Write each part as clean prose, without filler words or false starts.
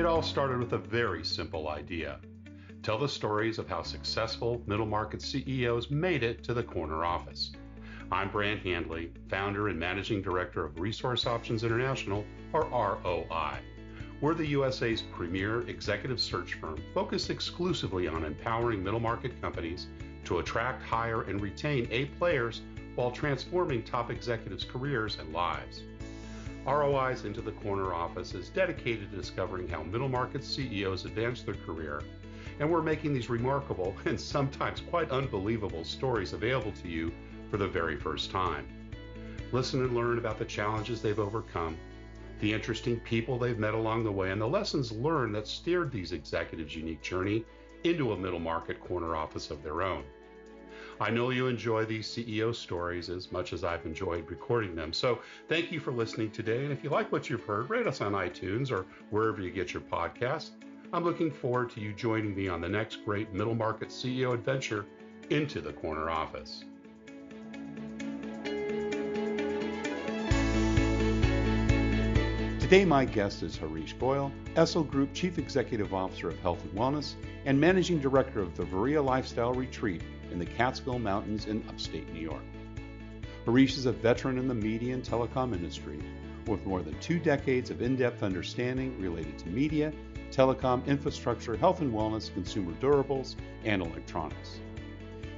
It all started with a very simple idea. Tell the stories of how successful middle market CEOs made it to the corner office. I'm Brant Handley, founder and managing director of Resource Options International, or ROI. We're the USA's premier executive search firm focused exclusively on empowering middle market companies to attract, hire, and retain A players while transforming top executives' careers and lives. ROI's Into the Corner office is dedicated to discovering how middle market CEOs advance their career, and we're making these remarkable and sometimes quite unbelievable stories available to you for the very first time. Listen and learn about the challenges they've overcome, the interesting people they've met along the way, and the lessons learned that steered these executives' unique journey into a middle market corner office of their own. I know you enjoy these CEO stories as much as I've enjoyed recording them. So thank you for listening today. And if you like what you've heard, rate us on iTunes or wherever you get your podcasts. I'm looking forward to you joining me on the next great middle market CEO adventure into the corner office. Today, my guest is Harish Goyal, Essel Group Chief Executive Officer of Health and Wellness and Managing Director of the Varia Lifestyle Retreat in the Catskill Mountains in upstate New York. Harish is a veteran in the media and telecom industry with more than 2 decades of in-depth understanding related to media, telecom, infrastructure, health and wellness, consumer durables, and electronics.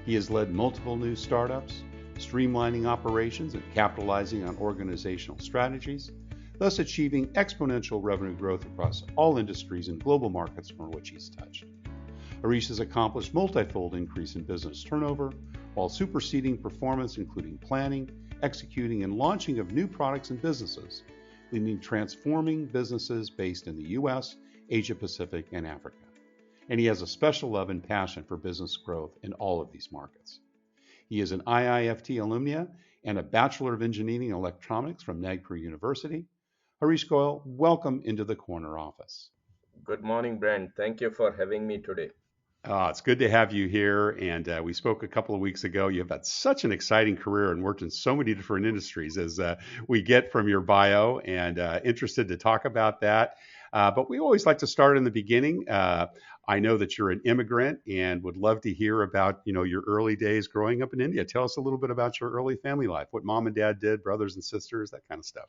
He has led multiple new startups, streamlining operations and capitalizing on organizational strategies, thus achieving exponential revenue growth across all industries and global markets from which he's touched. Harish has accomplished multifold increase in business turnover while superseding performance, including planning, executing, and launching of new products and businesses, leading transforming businesses based in the US, Asia Pacific, and Africa. And he has a special love and passion for business growth in all of these markets. He is an IIFT alumna and a Bachelor of Engineering in Electronics from Nagpur University. Harish Goyal, welcome into the corner office. Good morning, Brent. Thank you for having me today. It's good to have you here. And we spoke a couple of weeks ago. You've had such an exciting career and worked in so many different industries as we get from your bio, and interested to talk about that. But we always like to start in the beginning. I know that you're an immigrant and would love to hear about, your early days growing up in India. Tell us a little bit about your early family life, what mom and dad did, brothers and sisters, that kind of stuff.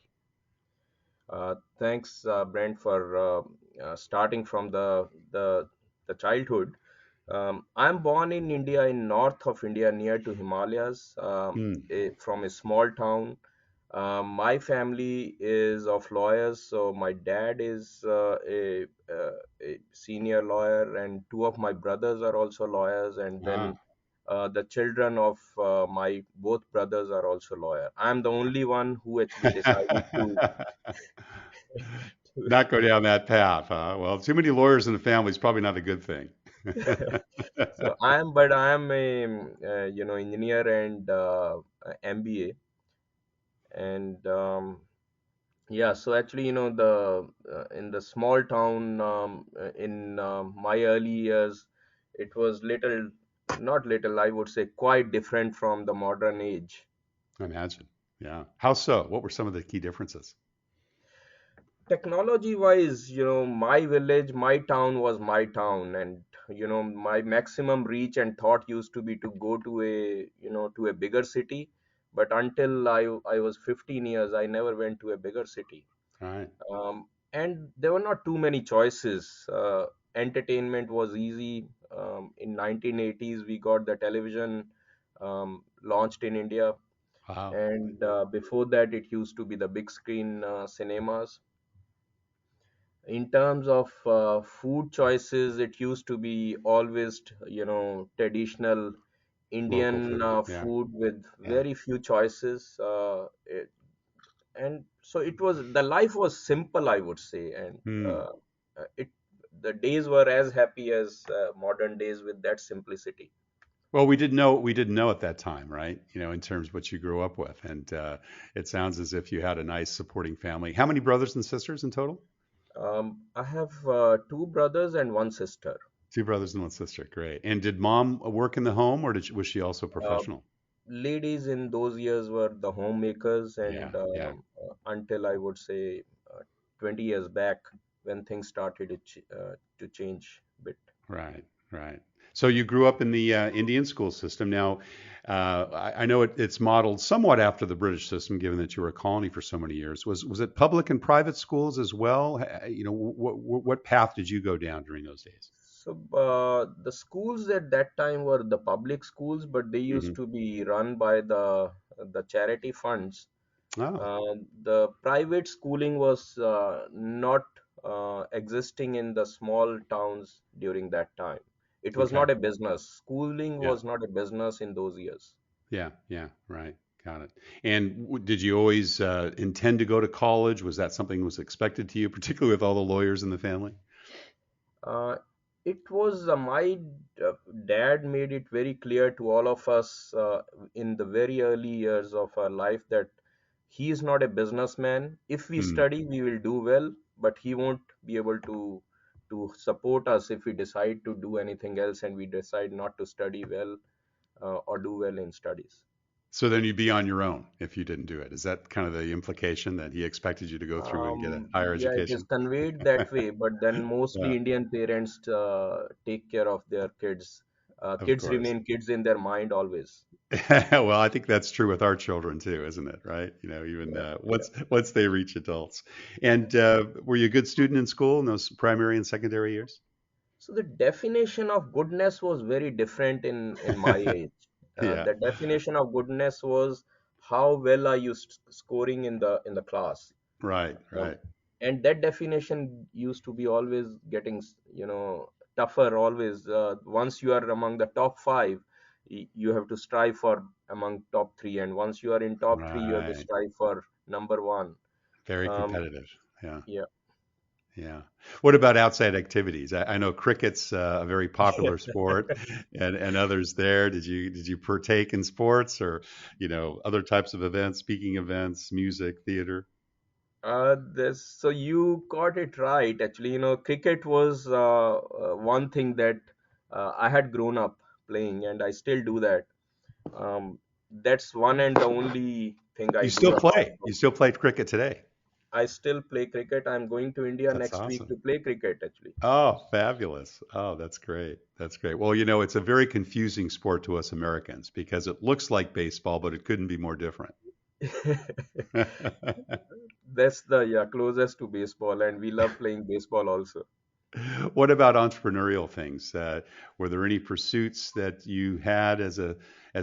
Thanks, Brent, for starting from the childhood. I'm born in India, in north of India, near to Himalayas, from a small town. My family is of lawyers, so my dad is a senior lawyer, and 2 of my brothers are also lawyers, and Ah, then the children of my both brothers are also lawyer. I'm the only one who actually decided to. not go down that path, huh? Well, too many lawyers in the family is probably not a good thing. But I am a engineer and MBA, and yeah. So actually, the in the small town, in my early years, it was little, not little, I would say quite different from the modern age. I imagine. Yeah. How so? What were some of the key differences? Technology wise, my village, my town was my town, and my maximum reach and thought used to be to go to a bigger city. But until I was 15 years, I never went to a bigger city. All right. And there were not too many choices. Entertainment was easy. In 1980s, we got the television launched in India, Wow. and before that, it used to be the big screen cinemas. In terms of food choices, it used to be always, traditional Local Indian food. Yeah. food with Yeah. very few choices. And so it was, the life was simple, I would say, and Hmm. it the days were as happy as modern days with that simplicity. Well, we didn't know at that time, right? In terms of what you grew up with, and it sounds as if you had a nice supporting family. How many brothers and sisters in total? I have 2 brothers and 1 sister. 2 brothers and 1 sister. Great. And did mom work in the home, or was she also Uh, professional? Ladies in those years were the homemakers, Yeah. and Yeah. until I would say 20 years back, when things started to change a bit. Right, right. So you grew up in the Indian school system. Now, I know it's modeled somewhat after the British system, given that you were a colony for so many years. Was it public and private schools as well? You know, what path did you go down during those days? So the schools at that time were the public schools, but they used Hmm. to be run by the charity funds. Oh, The private schooling was not existing in the small towns during that time. It was okay. not a business. Schooling Yeah, was not a business in those years. yeah, yeah. Right. Got it. And did you always intend to go to college? Was that something that was expected to you, particularly with all the lawyers in the family? Uh, it was my dad made it very clear to all of us in the very early years of our life that he is not a businessman. If we Hmm. study, we will do well, but he won't be able to support us if we decide to do anything else and we decide not to study well or do well in studies. So then you'd be on your own if you didn't do it. Is that kind of the implication that he expected you to go through and get a higher Yeah, it is education? conveyed that way, but then Yeah, mostly Indian parents take care of their kids. of Kids course. remain kids in their mind always. Well, I think that's true with our children too, isn't it? Right? You know, even Yeah, yeah. once they reach adults. And were you a good student in school in those primary and secondary years? So the definition of goodness was very different in my age. Yeah. The definition of goodness was how well are you scoring in the class. Right. Um, Right. and that definition used to be always getting tougher always. Once you are among the top five, you have to strive for among top three, and once you are in top three, you have to Right. strive for number one. Very um, competitive. Yeah. yeah. Yeah. What about outside activities? I know cricket's a very popular sport, and others there. Did you partake in sports or other types of events, speaking events, music, theater? So you got it right. Actually, cricket was one thing that I had grown up playing, and I still do that. That's one and the only thing I You do still apart play. You from. still play cricket today. I still play cricket. I'm going to India That's next week awesome. to play cricket, actually. Oh, fabulous. Oh, that's great. That's great. Well, it's a very confusing sport to us Americans because it looks like baseball, but it couldn't be more different. That's the closest to baseball, and we love playing baseball also. What about entrepreneurial things? Were there any pursuits that you had as a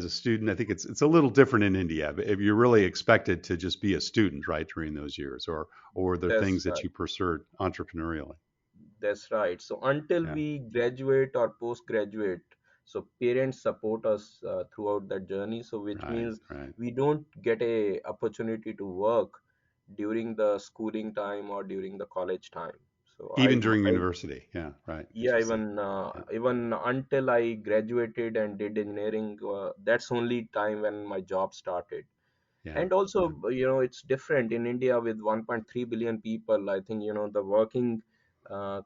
student? I think it's a little different in India. But if you're really expected to just be a student, right, during those years, or were there That's things that right. you pursued entrepreneurially? That's right. So until Yeah, we graduate or post-graduate, so parents support us throughout that journey. So which right, means right. we don't get a opportunity to work during the schooling time or during the college time. So Even during university. Yeah, right. As yeah, you said. Yeah, even until I graduated and did engineering, that's only time when my job started. yeah, And also, it's different in India with 1.3 billion people. I think, the working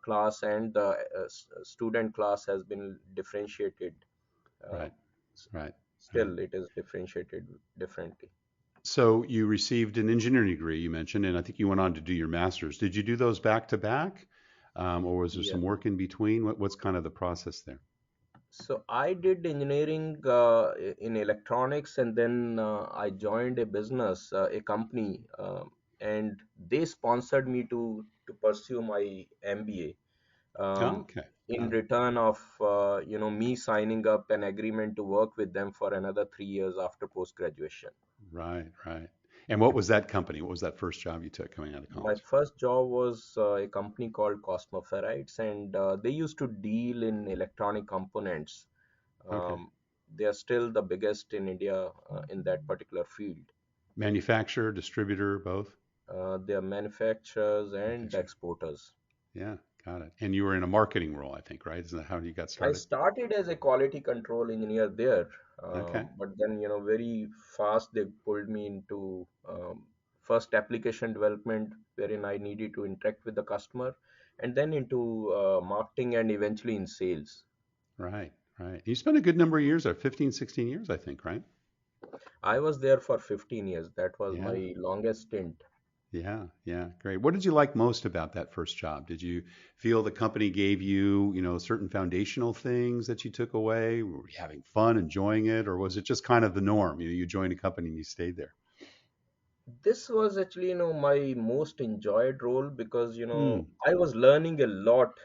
class and the student class has been differentiated. uh, right, s- right, right. Still it is differentiated differently. So you received an engineering degree, you mentioned, and I think you went on to do your master's. Did you do those back to back, or was there Yeah. some work in between? What's kind of the process there? So I did engineering in electronics, and then I joined a business, a company, and they sponsored me to pursue my MBA. Oh, Um, okay, in got it. return of me signing up an agreement to work with them for another 3 years after post graduation. Right, right. And what was that company? What was that first job you took coming out of My college? first job was a company called Cosmoferites, and they used to deal in electronic components. Okay. Um, they are still the biggest in India in that particular field. Manufacturer, distributor, both? They are manufacturers and Manufacturer. exporters. Yeah, got it. And you were in a marketing role, I think, right? Isn't that how you got I started? started as a quality control engineer there, Okay, but then very fast they pulled me into first application development, wherein I needed to interact with the customer, and then into marketing and eventually in sales. right, right. You spent a good number of years there, 15, 16 years, I think, right? I was there for 15 years. That was Yeah. my longest stint. Yeah, yeah, great. What did you like most about that first job? Did you feel the company gave you, certain foundational things that you took away? Were you having fun, enjoying it, or was it just kind of the norm? You joined a company and you stayed there. This was actually, my most enjoyed role because, Hmm. I was learning a lot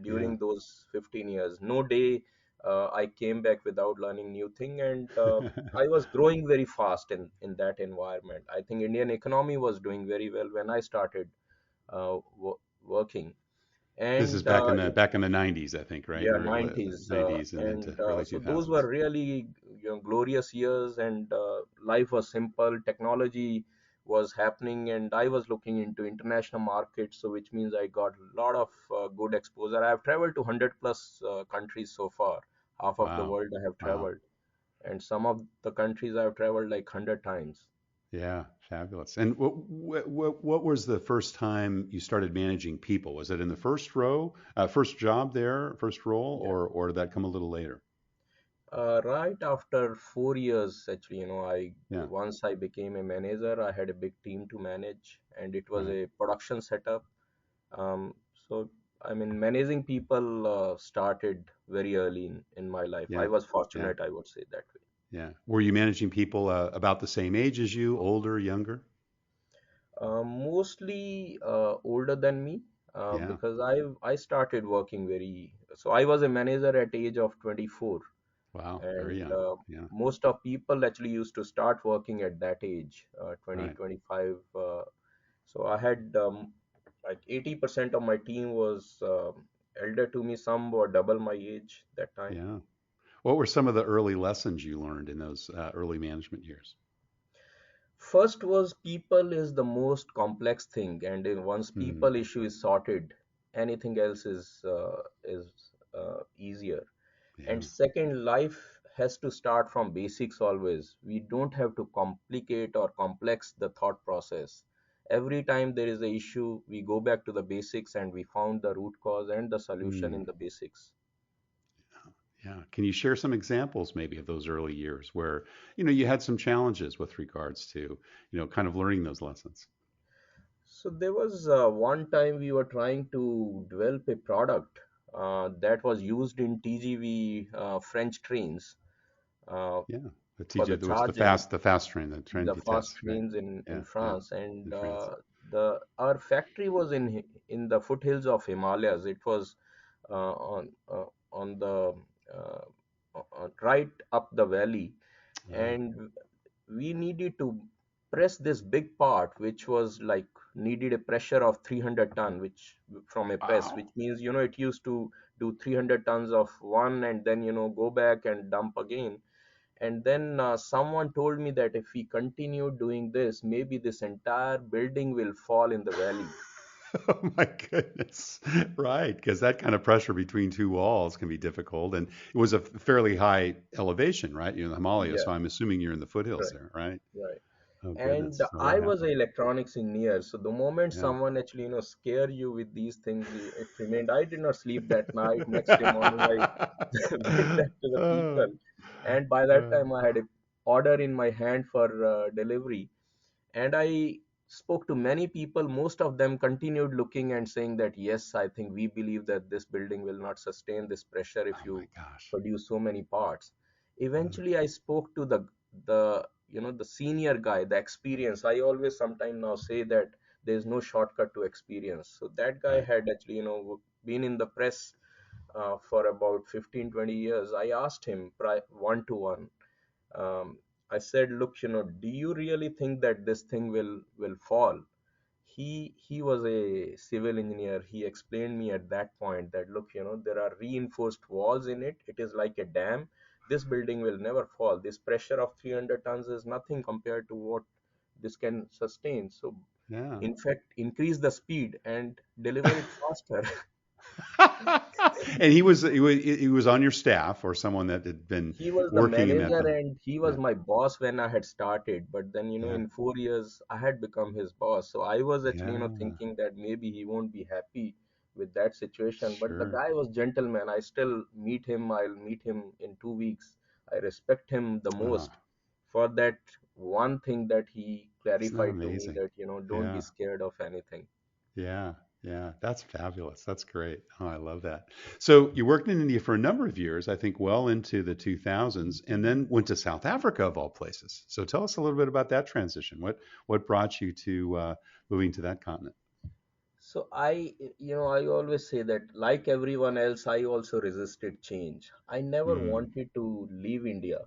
Yeah. during those 15 years. No day I came back without learning new thing, and I was growing very fast in that environment. I think Indian economy was doing very well when I started working, This is and back in the 90s, I think, right? yeah, Or 90s, 90s and and into early so those were 2000s. really, glorious years, and life was simple. Technology was happening, and I was looking into international markets, so which means I got a lot of good exposure. I have traveled to 100 plus countries so far. Half of the Wow. world I have Wow. traveled, and some of the countries I have traveled like 100 times. Yeah, fabulous. And what was the first time you started managing people? Was it in the first row, first job there, first role, Yeah. or did that come a little later? Right after 4 years, actually, I Yeah, once I became a manager, I had a big team to manage, and it was right. a production setup. So, I mean, managing people started very early in my life. I Yeah, was yeah, fortunate, I would say that way. yeah. Were you managing people about the same age as you, older, younger? Mostly older than me, Yeah. because I started working so I was a manager at age of 24, Wow, very and young. Yeah, most of people actually used to start working at that age, 20, right. 25. So I had like 80% of my team was elder to me. Some were double my age that time. Yeah. What were some of the early lessons you learned in those early management years? First was people is the most complex thing, and once Hmm. people issue is sorted, anything else is easier. And Yeah. second, life has to start from basics always. We don't have to complicate or complex the thought process. Every time there is a issue, we go back to the basics and we found the root cause and the solution Hmm. in the basics. Yeah. Can you share some examples maybe of those early years where, you had some challenges with regards to, kind of learning those lessons? So there was one time we were trying to develop a product that was used in TGV French trains uh, Yeah. The for TJ, the there was charging. the fast train, the train The fast vitesse, right? trains in Yeah. Yeah. France, and In France. the our factory was in the foothills of Himalayas. It was on the uh, right up the valley, Oh. and we needed to press this big part, which was like needed a pressure of 300 ton, which from a press, Wow. which means it used to do 300 tons of one, and then go back and dump again. And then someone told me that if we continue doing this, maybe this entire building will fall in the valley. Oh my goodness. Right, because that kind of pressure between two walls can be difficult. And it was a fairly high elevation, right? You're in the Himalayas, Yeah, so I'm assuming you're in the foothills right, there, right? right. Oh And goodness. So what I was happened? an electronics engineer, so the moment Yeah. someone actually scare you with these things, it remained. I did not sleep that night. Next day morning, I went back to the Uh, people, and by that uh, time, I had a order in my hand for delivery. And I spoke to many people. Most of them continued looking and saying that, yes, I think we believe that this building will not sustain this pressure if oh my you gosh. produce so many parts. Uh, Eventually, I spoke to the senior guy, the experience. I always sometimes now say that there's no shortcut to experience. So that guy right. had actually, been in the press for about 15-20 years. I asked him one to one. um, I said, look, do you really think that this thing will fall? He was a civil engineer. He explained me at that point that, look, there are reinforced walls in it. It is like a dam. This building will never fall. This pressure of 300 tons is nothing compared to what this can sustain. So, Yeah. in fact, increase the speed and deliver it faster. And he was on your staff or someone that had been He was the working in that manager building. and he was Yeah. my boss when I had started. But then, Yeah. in 4 years, I had become his boss. So I was actually, Yeah. thinking that maybe he won't be happy with that situation. But the Sure. guy was gentleman. I still meet him. I'll meet him in 2 weeks. I respect him the Uh, most. for that one thing that he Isn't that clarified to me, amazing? that don't be Yeah. scared of anything. Yeah, yeah, that's fabulous. That's great. Oh, I love that. So you worked in India for a number of years, I think well into the 2000s, and then went to South Africa of all places. So tell us a little bit about that transition. What brought you to moving to that continent? So I always say that like everyone else, I also resisted change. I never Mm, wanted to leave India.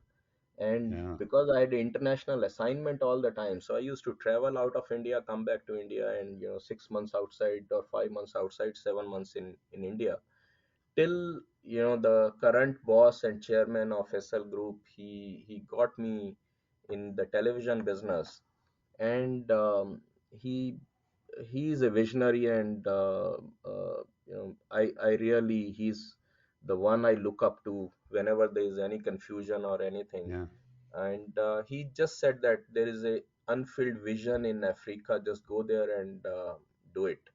And yeah. because I had international assignment all the time, so I used to travel out of India, come back to India, and 6 months outside or 5 months outside, 7 months in India. Till the current boss and chairman of Essel Group, he got me in the television business, and he he is a visionary, and I really, he's the one I look up to whenever there is any confusion or anything. Yeah. And he just said that there is a unfilled vision in Africa, just go there and do it.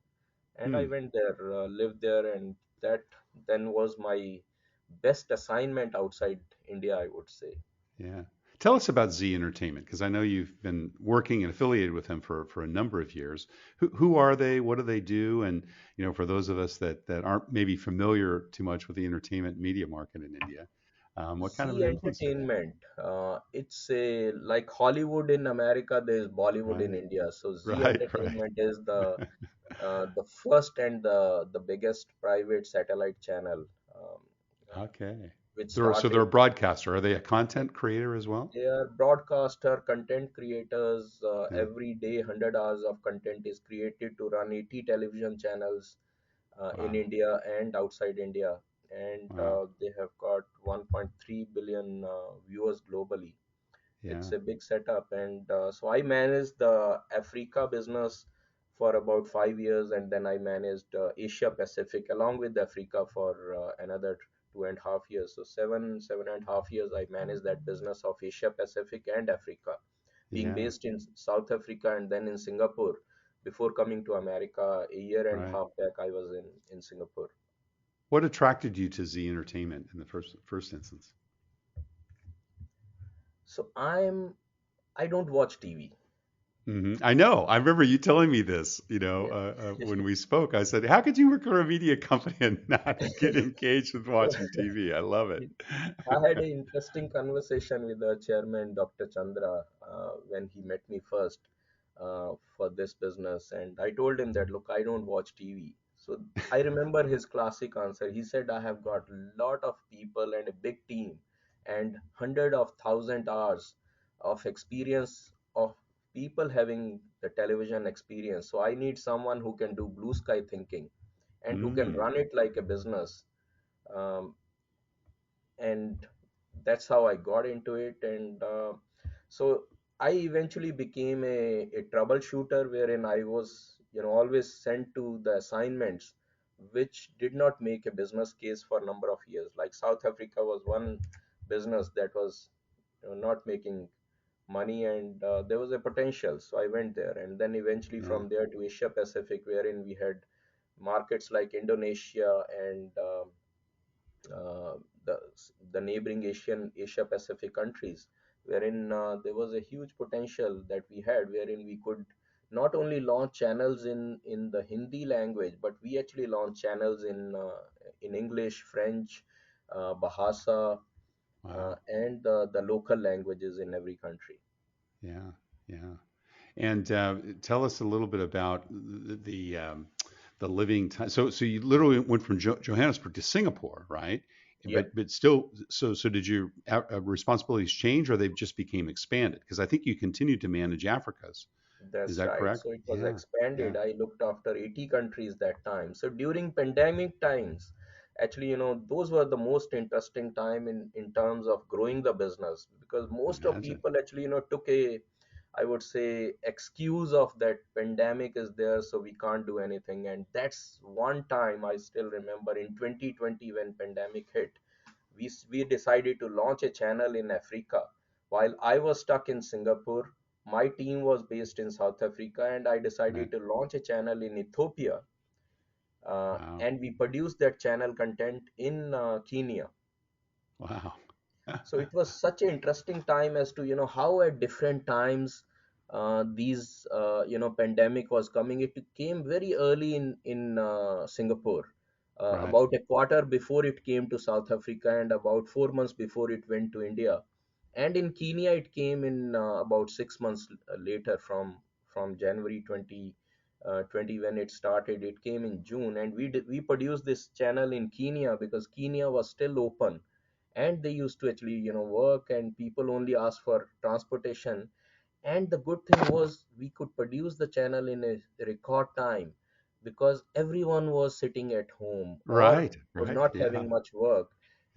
And I Hmm. went there, lived there, and that then was my best assignment outside India, I would say. Yeah. Tell us about Z Entertainment, because I know you've been working and affiliated with them for a number of years. Who are they? What do they do? And for those of us that aren't maybe familiar too much with the entertainment media market in India, what kind of Z an influence are they? Entertainment, it's a like Hollywood in America, there is Bollywood in Right. India. So Z Right. Right. Entertainment is the first and the biggest private satellite channel, um, uh, Okay. which So they're started. a broadcaster. Are they a content creator as well? They are broadcaster, content creators. Yeah. Every day, 100 hours of content is created to run 80 television channels in Wow. India and outside India. And Wow. they have got 1.3 billion viewers globally. Yeah. It's a big setup. And so I managed the Africa business for about 5 years, and then I managed Asia Pacific along with Africa for another 2.5 years. So 7.5 years I managed that business of Asia Pacific and Africa, being Yeah. based in South Africa and then in Singapore. Before coming to America a year and a Right. half back, I was in Singapore. What attracted you to Z Entertainment in the first instance? So I don't watch TV. I know. I remember you telling me this, Yeah. when we spoke. I said, "How could you work for a media company and not get engaged with watching TV?" I love it. I had an interesting conversation with the chairman, Dr. Chandra, when he met me first for this business. And I told him that, look, I don't watch TV. So I remember his classic answer. He said, I have got a lot of people and a big team and hundred of thousand hours of experience of people having the television experience. So I need someone who can do blue sky thinking and who can Mm, run it like a business. Um, and that's how I got into it. And so I eventually became a troubleshooter, wherein I was, always sent to the assignments which did not make a business case for a number of years. Like South Africa was one business that was, not making money, and there was a potential. So I went there, and then eventually yeah. from there to Asia Pacific, wherein we had markets like Indonesia and uh, the the neighboring Asia Pacific countries, wherein there was a huge potential that we had, wherein we could not only launch channels in the Hindi language, but we actually launched channels in English, French, Bahasa, Wow. and the local languages in every country. Yeah. Yeah. And tell us a little bit about the living time. So you literally went from Johannesburg to Singapore, right? Yeah, But still, so did your responsibilities change, or they just became expanded? Because I think you continued to manage Africa's. Is that's that right. correct? So it was Yeah. Yeah. expanded. I looked after 80 countries that time. So during pandemic times, actually, those were the most interesting time in terms of growing the business, because most of Imagine. people actually, took a, I would say, excuse of that pandemic is there, so we can't do anything. And that's one time I still remember in 2020 when pandemic hit, we decided to launch a channel in Africa. While I was stuck in Singapore, my team was based in South Africa, and I Right. decided to launch a channel in Ethiopia. Wow. And we produced that channel content in Kenya. Wow. So it was such an interesting time as to how at different times these pandemic was coming. It came very early in Singapore, Right. about a quarter before it came to South Africa, and about 4 months before it went to India. And in Kenya it came in about 6 months later, from January 2020 when it started. It came in June, and we produced this channel in Kenya because Kenya was still open, and they used to actually work, and people only asked for transportation. And the good thing was we could produce the channel in a record time, because everyone was sitting at home or Right. were Right. not Yeah. having much work.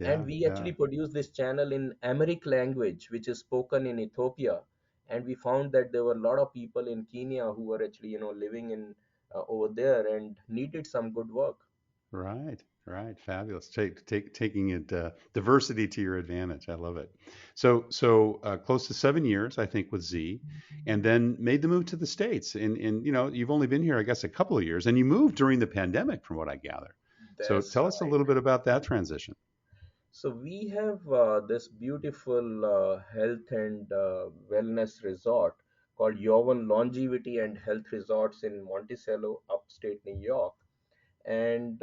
And Yeah. we Yeah. actually produced this channel in Amharic language, which is spoken in Ethiopia. And we found that there were a lot of people in Kenya who were actually living in over there and needed some good work. Right, right, fabulous. Taking it diversity to your advantage. I love it. So close to 7 years, I think, with Z, and then made the move to the States. And you've only been here, I guess, a couple of years, and you moved during the pandemic, from what I gather. So That's tell us a right. little bit about that transition. So we have this beautiful health and wellness resort called Yovan Longevity and Health Resorts in Monticello, upstate New York. And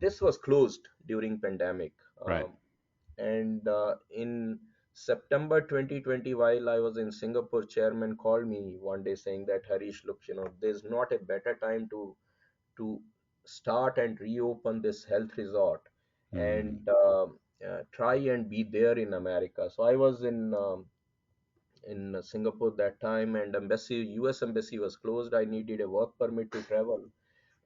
this was closed during pandemic. Right. And in September 2020, while I was in Singapore, chairman called me one day saying that, Harish, look, there's not a better time to start and reopen this health resort, Mm, and try and be there in America. So I was in Singapore that time, and U.S. embassy was closed. I needed a work permit to travel,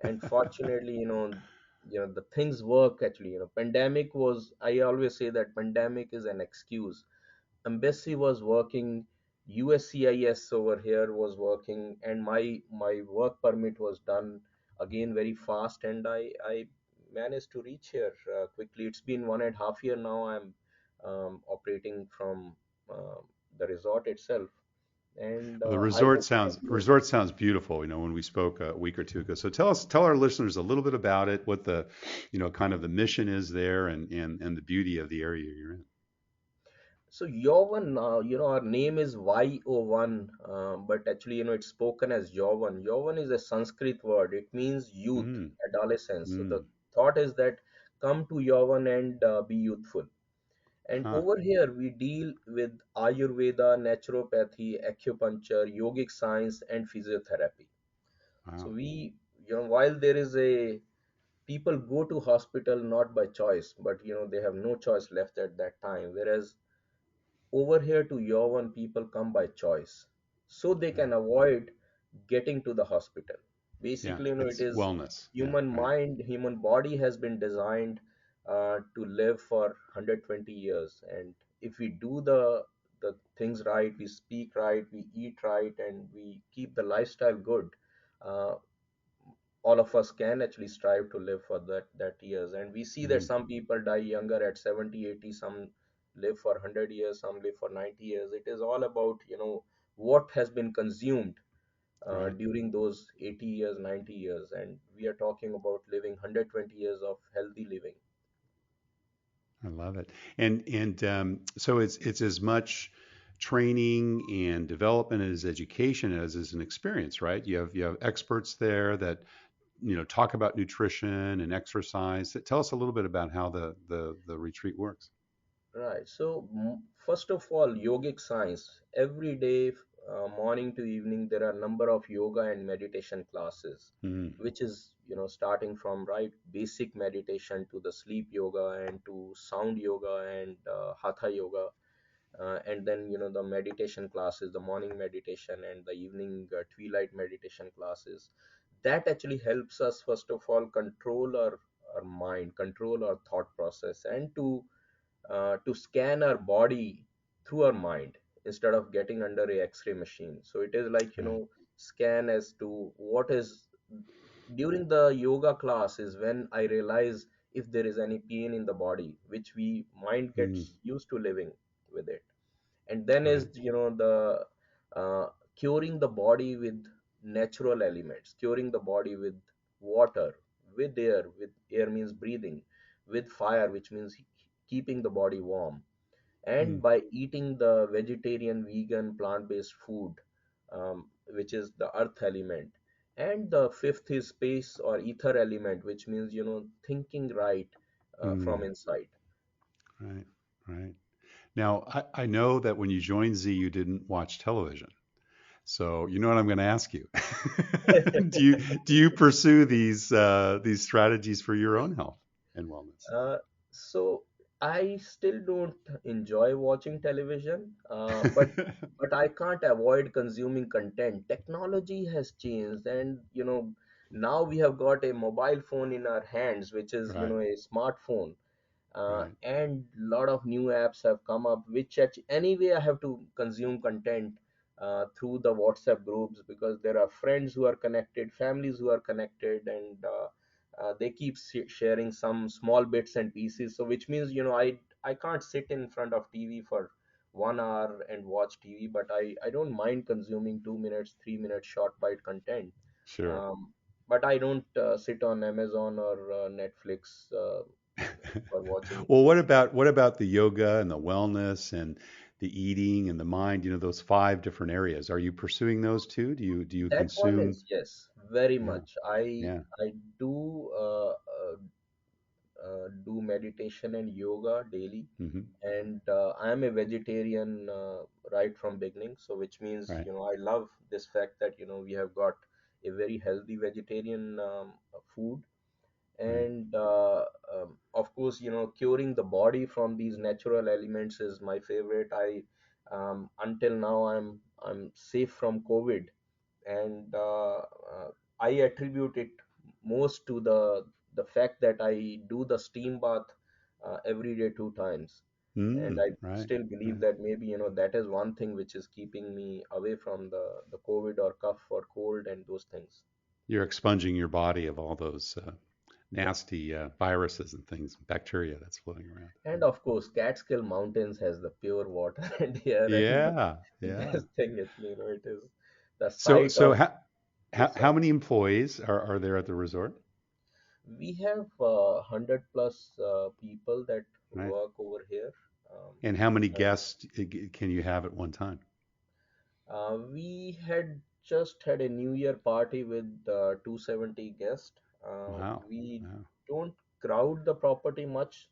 and fortunately, the things work actually. Pandemic was. I always say that pandemic is an excuse. Embassy was working, USCIS over here was working, and my work permit was done again very fast, and I managed to reach here quickly. It's been 1.5 year now. I'm operating from uh, the resort itself, and well, the I resort hope to sounds continue. resort sounds beautiful. When we spoke a week or two ago. So tell our listeners a little bit about it, what the, kind of the mission is there, and the beauty of the area you're in. So Yovan, our name is Y-O-1, but actually, it's spoken as Yovan. Yovan is a Sanskrit word. It means youth, Mm, adolescence. So the mm, thought is that come to Yovan and be youthful. And huh. over here, we deal with Ayurveda, naturopathy, acupuncture, yogic science, and physiotherapy. So Wow. while there is a people go to hospital not by choice, but they have no choice left at that time. Whereas over here to Yovan, people come by choice, so they Yeah. can avoid getting to the hospital. Yeah. Basically, it It's is wellness. Yeah. human Right. mind, human body has been designed to live for 120 years. And if we do the things right, we speak right, we eat right, and we keep the lifestyle good, uh, all of us can actually strive to live for that years. And we see that Mm, some people die younger at 70, 80, some live for 100 years, some live for 90 years. It is all about what has been consumed right. during those 80 years, 90 years. And we are talking about living 120 years of healthy living. I love it. And so it's as much training and development as education as is an experience, right? You have experts there that talk about nutrition and exercise. Tell us a little bit about how the retreat works. Right. So, first of all, yogic science. Every day, morning to evening, there are a number of yoga and meditation classes, Mm, which is, starting from right basic meditation to the sleep yoga and to sound yoga and hatha yoga. And then, the meditation classes, the morning meditation and the evening twilight meditation classes. That actually helps us, first of all, control our mind, control our thought process, and to scan our body through our mind instead of getting under a x-ray machine. So it is like right. scan as to what is during the yoga class is when I realize if there is any pain in the body, which we mind Mm, gets used to living with it. And then is right. the uh, curing the body with natural elements, curing the body with water, with air means breathing, with fire, which means keeping the body warm. and Mm, by eating the vegetarian, vegan, plant-based food, which is the earth element. And the fifth is space or ether element, which means, thinking right from mm, inside. right, right. Now, I know that when you joined Z, you didn't watch television. So you know what I'm going to ask you. Do you pursue these strategies for your own health and wellness? Uh, so I still don't enjoy watching television, but I can't avoid consuming content. Technology has changed, and now we have got a mobile phone in our hands, which is Right, a smartphone, right. and lot of new apps have come up, which anyway I have to consume content through the WhatsApp groups, because there are friends who are connected, families who are connected, and they keep sharing some small bits and pieces. So which means, I can't sit in front of TV for 1 hour and watch TV, but I don't mind consuming 2 minutes, 3 minutes short bite content. Sure. um, but I don't sit on Amazon or Netflix for watching Well, what TV. about what about the yoga and the wellness and the eating and the mind, those five different areas? Are you pursuing those too? Do you That one consume? is, yes, very Yeah, much. I yeah. I do do meditation and yoga daily, Hmm. and I am a vegetarian right from beginning. So which means, Right, I love this fact that we have got a very healthy vegetarian food, right. and of course, curing the body from these natural elements is my favorite. I Until now, I'm safe from COVID, and I attribute it most to the fact that I do the steam bath every day 2 times, and I Right, still believe right. that maybe that is one thing which is keeping me away from the COVID or cough or cold and those things. You're expunging your body of all those nasty viruses and things, bacteria that's floating around. And of course, Catskill Mountains has the pure water and air, and Yeah, the yeah. best thing is, it is the So, sight so of. how Yes, how sorry. many employees are there at the resort? We have 100 plus people that Right. work over here. Um, And how many and guests can you have at one time? we had just had a New Year party with 270 guests. Wow. We Wow. don't crowd the property much.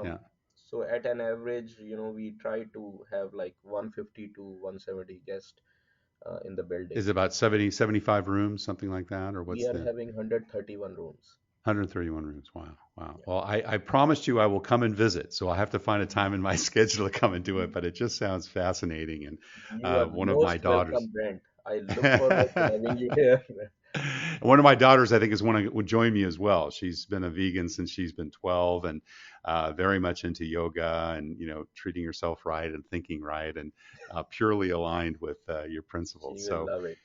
Yeah. So at an average, we try to have like 150 to 170 guests in the building. Is it about 70, 75 rooms, something like that? Or We what's are the having 131 rooms. 131 rooms? Wow. Wow. Yeah. Well, I promised you I will come and visit. So I'll have to find a time in my schedule to come and do it. But it just sounds fascinating. And You are one of my most daughters, welcome, Brent. I look forward to having you here. one of my daughters, I think, is one who would join me as well. She's been a vegan since she's been 12 and very much into yoga and, treating yourself right and thinking right and purely aligned with your principles. She will So, love it.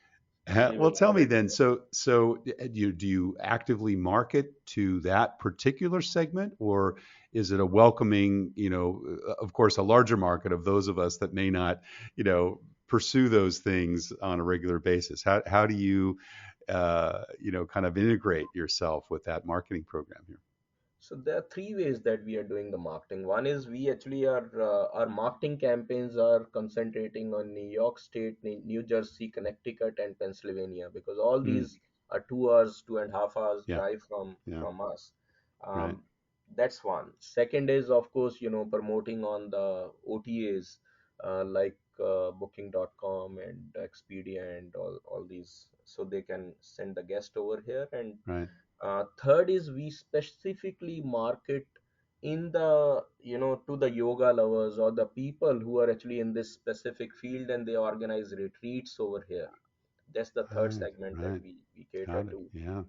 She well, will tell love me it. then. Do you actively market to that particular segment, or is it a welcoming, of course, a larger market of those of us that may not, pursue those things on a regular basis? How do you, kind of integrate yourself with that marketing program here? So there are three ways that we are doing the marketing. One is we actually are our marketing campaigns are concentrating on New York State, New Jersey, Connecticut, and Pennsylvania, because all Mm, these are 2 hours, 2.5 hours yeah, drive from yeah, us. right, Um, that's one. Second is, of course, promoting on the OTAs, like Booking.com and Expedia and all these, so they can send the guest over here. And right. third is we specifically market in the, to the yoga lovers or the people who are actually in this specific field, and they organize retreats over here. That's the third Right, segment that right. we cater Got it. to. Yeah,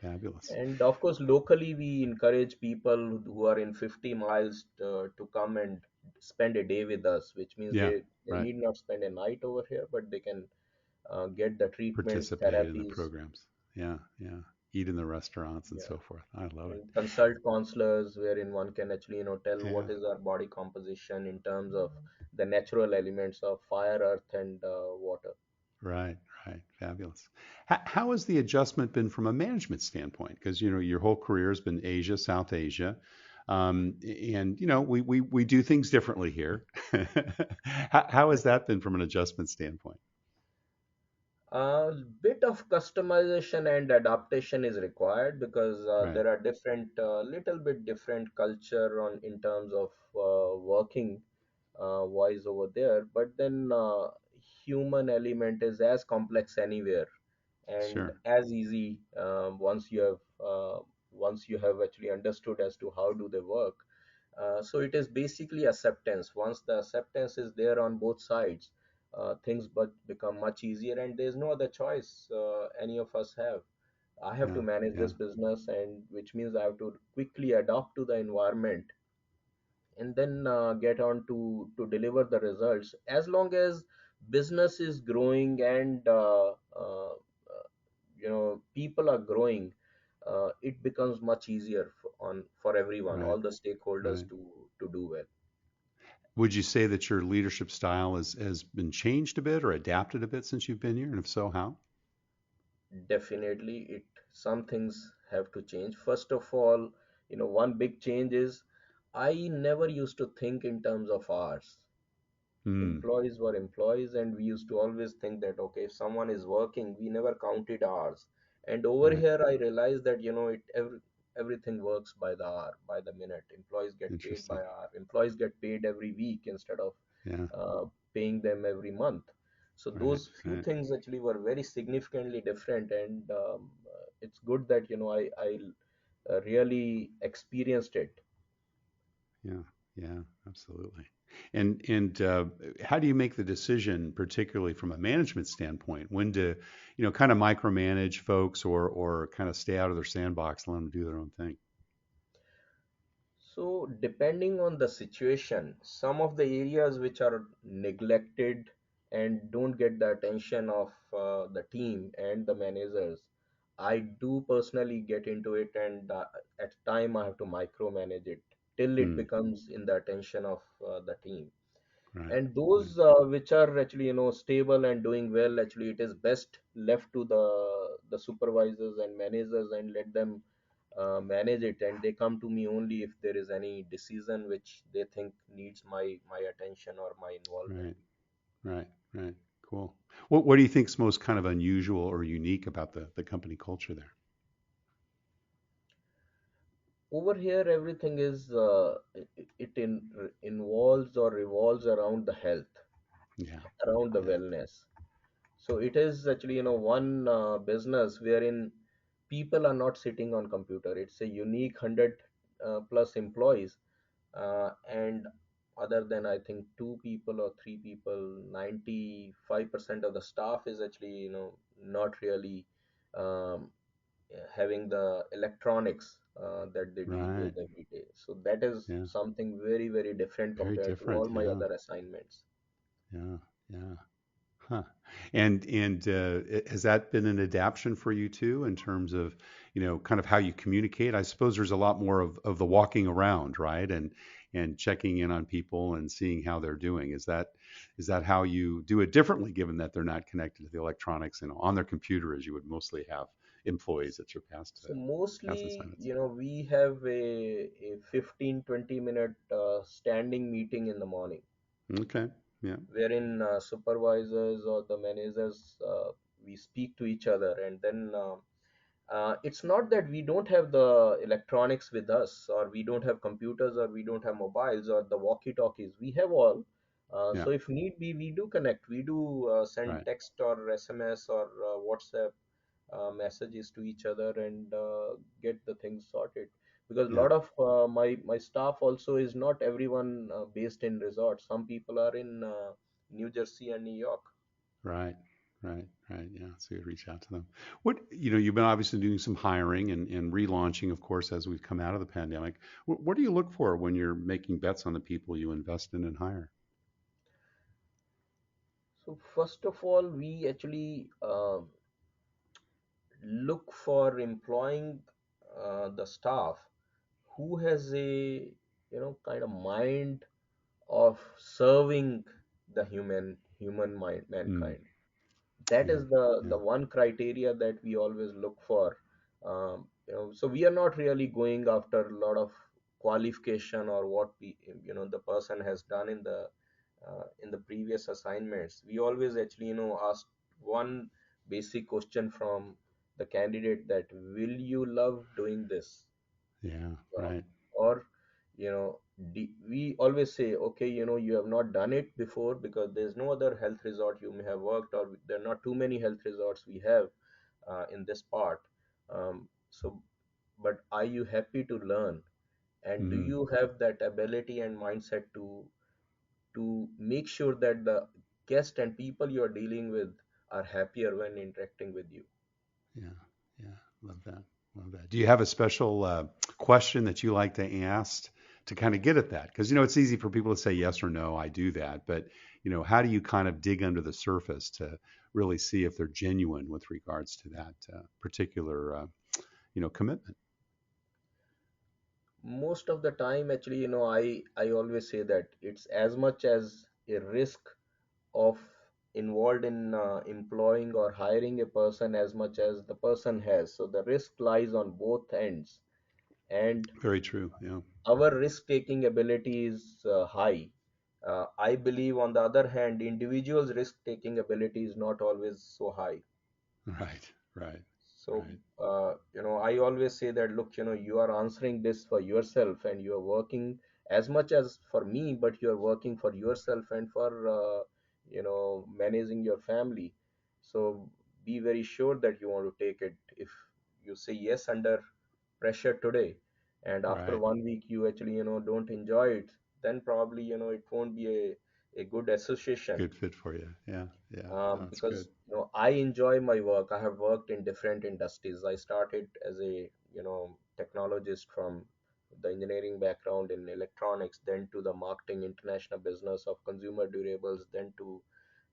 fabulous. And of course, locally, we encourage people who are in 50 miles to come and spend a day with us, which means Yeah, they right. need not spend a night over here, but they can get the treatments, Participate in the therapies. programs. Yeah, yeah. Eat in the restaurants and Yeah. so forth. I love it. And consult counselors, wherein one can actually tell what Yeah, is our body composition in terms of the natural elements of fire, earth, and water. right, right. Fabulous. How has the adjustment been from a management standpoint? Because your whole career has been Asia, South Asia. And we do things differently here. How has that been from an adjustment standpoint? A bit of customization and adaptation is required because Right. there are different, little bit different culture on in terms of working wise over there. But then human element is as complex anywhere and Sure. as easy once you have actually understood as to how do they work. So it is basically acceptance. Once the acceptance is there on both sides, things but become much easier, and there's no other choice any of us have. I have to Yeah. manage Yeah. this business, and which means I have to quickly adapt to the environment and then get on to deliver the results. As long as business is growing and people are growing, it becomes much easier for everyone, Right. all the stakeholders Right. to do well. Would you say that your leadership style has been changed a bit or adapted a bit since you've been here? And if so, how? Definitely, it some things have to change. First of all, one big change is I never used to think in terms of hours. Hmm. Employees were employees, and we used to always think that okay, if someone is working, we never counted hours. And over Right. here I realized that everything works by the hour, by the minute. Employees get paid by Interesting. hour. Employees get paid every week instead of Yeah. uh, paying them every month. So Right. those few Right. things actually were very significantly different, and it's good that I really experienced it. Yeah. Yeah. Absolutely. And how do you make the decision, particularly from a management standpoint, when to, kind of micromanage folks or kind of stay out of their sandbox, and let them do their own thing? So, depending on the situation, some of the areas which are neglected and don't get the attention of the team and the managers, I do personally get into it, and at time I have to micromanage it till it Hmm. becomes in the attention of the team. Right. And Right. those which are actually stable and doing well, actually it is best left to the supervisors and managers and let them manage it, and they come to me only if there is any decision which they think needs my attention or my involvement. Right. Right. Right. Cool. What do you think is most kind of unusual or unique about the company culture there? Over here everything is involves or revolves around the health, Yeah. around the Yeah. wellness. So it is actually one business wherein people are not sitting on computer. It's a unique 100 plus employees, and other than I think two people or three people, 95% of the staff is actually not really um, having the electronics that they deal with Right. every day. So that is Yeah. something very very different Very compared to different. all my Yeah. other assignments. Yeah. Yeah. Huh. And has that been an adaptation for you too, in terms of, kind of how you communicate? I suppose there's a lot more of the walking around, right? And checking in on people and seeing how they're doing. Is that how you do it differently, given that they're not connected to the electronics and on their computer as you would mostly have employees at your So past mostly, assignments? we have a 15-20 minute standing meeting in the morning, Okay. Yeah. wherein supervisors or the managers, we speak to each other, and then it's not that we don't have the electronics with us, or we don't have computers, or we don't have mobiles or the walkie talkies. We have all. Yeah. So if need be, we do connect. We do send Right. text or SMS or WhatsApp messages to each other and get the things sorted. Because a Yeah. lot of my staff also is not everyone based in resorts. Some people are in New Jersey and New York. Right, right, right. Yeah, so you reach out to them. You've been obviously doing some hiring and relaunching, of course, as we've come out of the pandemic. What do you look for when you're making bets on the people you invest in and hire? So first of all, we actually look for employing the staff who has a kind of mind of serving the human mind, Hmm. mankind. That Yeah, is the yeah, one criteria that we always look for. So we are not really going after a lot of qualification or what the person has done in the previous assignments. We always actually ask one basic question from the candidate, that will you love doing this Yeah, job? right. Or we always say, okay, you have not done it before because there's no other health resort you may have worked, or there are not too many health resorts we have in this part. So but are you happy to learn, and do Mm, you have that ability and mindset to make sure that the guest and people you are dealing with are happier when interacting with you? yeah, yeah. Love that. Love that. Do you have a special question that you like to ask to kind of get at that? Because it's easy for people to say yes or no, I do that, but how do you kind of dig under the surface to really see if they're genuine with regards to that particular commitment? Most of the time, actually, I always say that it's as much as a risk of involved in employing or hiring a person as much as the person has. So the risk lies on both ends, and Very true. Yeah. our risk taking ability is high. I believe, on the other hand, individuals' risk taking ability is not always so high. Right. Right. So, Right. I always say that, look, you are answering this for yourself, and you are working as much as for me, but you are working for yourself and for, managing your family. So be very sure that you want to take it. If you say yes under pressure today, and after Right. 1 week you actually, don't enjoy it, then probably, it won't be a good association. Good fit for you. Yeah. Yeah. No, that's good. Because I enjoy my work. I have worked in different industries. I started as a technologist from the engineering background in electronics, then to the marketing international business of consumer durables, then to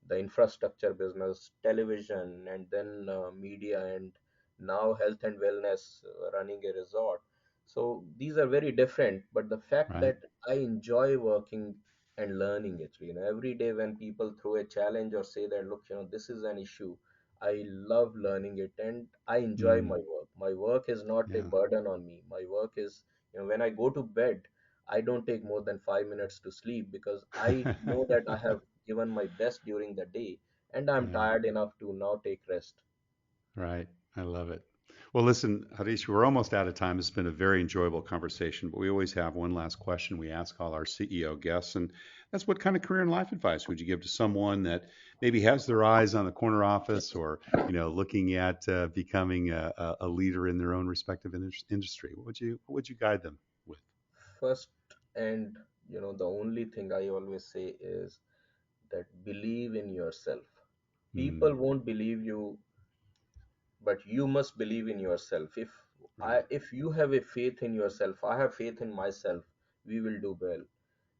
the infrastructure business, television, and then media, and now health and wellness, running a resort. So these are very different, but the fact Right. that I enjoy working and learning it, every day when people throw a challenge or say that, look, this is an issue, I love learning it and I enjoy Mm, my work. My work is not a yeah. burden on me. My work is, when I go to bed, I don't take more than 5 minutes to sleep, because I know that I have given my best during the day, and I'm Yeah. tired enough to now take rest. Right. I love it. Well, listen, Harish, we're almost out of time. It's been a very enjoyable conversation, but we always have one last question we ask all our CEO guests, and that's what kind of career and life advice would you give to someone that maybe has their eyes on the corner office or, looking at becoming a leader in their own respective industry? What would you guide them with? First, and the only thing I always say is that believe in yourself. Mm, People won't believe you, but you must believe in yourself. right. If you have a faith in yourself, I have faith in myself, we will do well.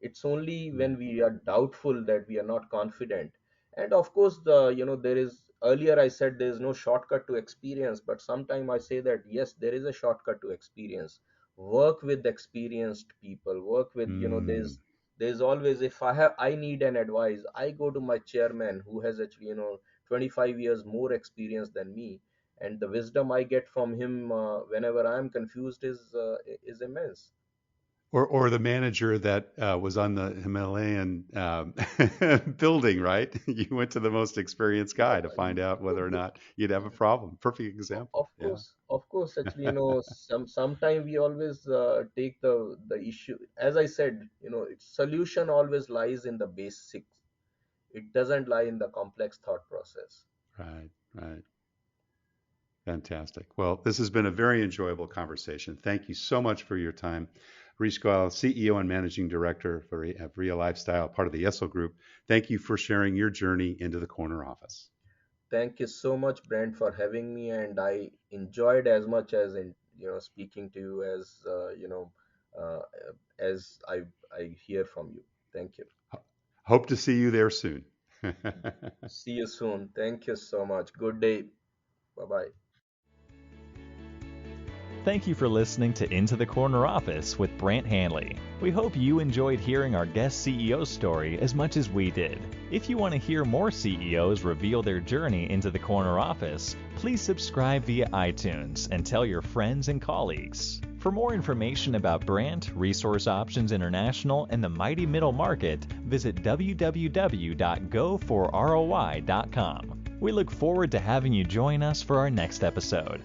It's only Mm, when we are doubtful that we are not confident. And of course, there is, earlier I said there is no shortcut to experience, but sometime I say that yes, there is a shortcut to experience. Work with experienced people, work with, mm. there's always, if I need an advice, I go to my chairman who has actually 25 years more experience than me, and the wisdom I get from him whenever I am confused is immense. Or the manager that was on the Himalayan building, right? You went to the most experienced guy to find out whether or not you'd have a problem. Perfect example. Yeah. Of course, actually, sometime we always take the issue. As I said, its solution always lies in the basics. It doesn't lie in the complex thought process. Right. Right. Fantastic. Well, this has been a very enjoyable conversation. Thank you so much for your time. Harish Goyal, CEO and Managing Director of Real Lifestyle, part of the Essel Group. Thank you for sharing your journey into the corner office. Thank you so much, Brent, for having me, and I enjoyed as much as in speaking to you uh, as I hear from you. Thank you. Hope to see you there soon. See you soon. Thank you so much. Good day. Bye bye. Thank you for listening to Into the Corner Office with Brant Hanley. We hope you enjoyed hearing our guest CEO story as much as we did. If you want to hear more CEOs reveal their journey into the corner office, please subscribe via iTunes and tell your friends and colleagues. For For more information about Brant, Resource Options International, and the mighty middle market, visit www.goforroi.com. We look forward to having you join us for our next episode.